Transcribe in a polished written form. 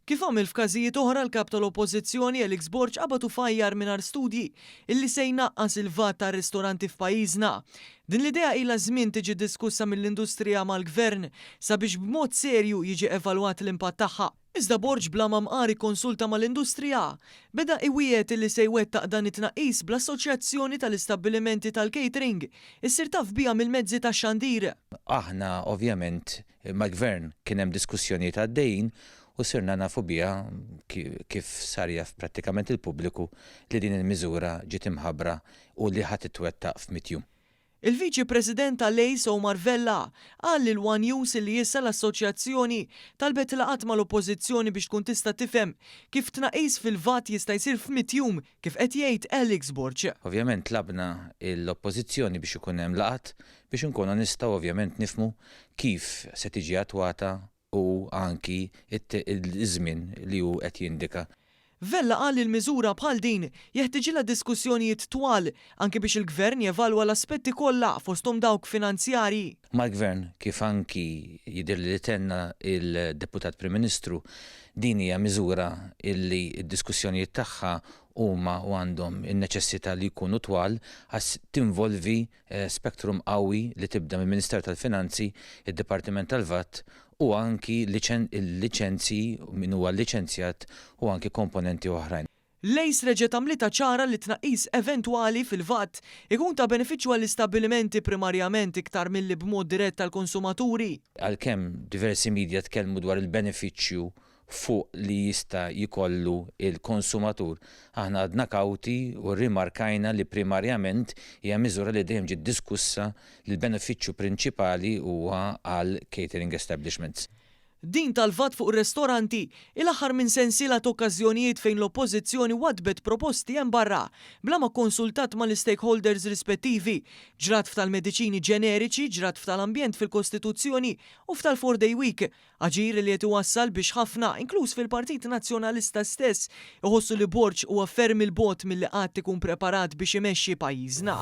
Kif għamil f'każijiet oħra l-kap tal-Oppożizzjoni Alex Borg qabad fajjar mingħajr studji illi se jnaqqas il-vat tar-ristoranti f'pajjiżna. Din l-idea ilha żmien tiġi diskussa mill-industrija mal-gvern sabiex b'mod serju jiġi evalwat l-impatt tagħha. Iżda Borg bla ma mqari konsulta mal-industrija beda iwiet illi se jwettaq dan it-tnaqqis bl-Assoċjazzjoni tal-Istabbilimenti tal-Catering issir taf biha mill-mezzi tax-xandir. Aħna ovvjament mal-gvern kien hemm diskussjonijiet għaddejjin u sirna nafu biha kif sar jaf prattikament il-pubbliku li din il-miżura ġiet imħabbra u li ħadd itwettaq f'100 jum. Il-Viċi President tal-Lejs Omar Vella qal lil One News li issa l-Assoċjazzjoni talbet laqat mal-Oppożizzjoni biex tkun tista' tifhem kif tnaqqis fil-VAT jista' jsir f'100 jum kif qed jgħid Alex Borg. Ovvjament tlabna l-Oppożizzjoni biex ikun hemm laqat biex inkunu nistgħu ovvjament nifhmu kif se tiġi attwata u anki il-żmien li hu qed jindika. Vella qal il-miżura bħal din jeħtieġilha diskussjonijiet twal anke biex il-Gvern jevalwa l-aspetti kollha fosthom dawk finanzjarji. Mal-Gvern kif anki jidher li tenna il-Deputat Prim Ministru din hija miżura illi d-diskussjonijiet tagħha huma u għandhom in-neċessità li jkunu twal għas tinvolvi spektrum qawwi li tibda mill-Ministeru tal-Finanzi, id-Dipartiment tal-VAT u anki il-liċenzji min huwa liċenzjat u anki komponenti oħrajn. Lejs reġgħet għamlita ċara li tnaqqis eventwali fil-VAT ikun ta' benefiċċju għall-istabbilimenti primarjament iktar milli b'mod dirett tal-konsumaturi. Għalkemm diversi media tkellmu dwar il-benefiċċju fuq li jista' jkollu il-konsumatur. Aħna għadna kawti u rimarkajna li primarjament hija miżura li dejjem ġiet diskussa li l-benefiċċju prinċipali huwa għal catering establishments. Din tal-VAT fuq ir-ristoranti il-aħħar minn sensiela ta' okkażjonijiet fejn l-Oppożizzjoni wadbet proposti hemm barra bla ma konsultat mal-stakeholders rispettivi, ġrat f'tal-mediċini ġeneriċi, ġrat f'tal-ambjent fil-Kostituzzjoni u f'tal-4 Day Week, aġir li qed iwassal biex ħafna, inkluż fil-Partit Nazzjonalista stess, iħossu li Borg huwa ferm il-bot milli qatt ikun preparat biex imexxi pajjiżna.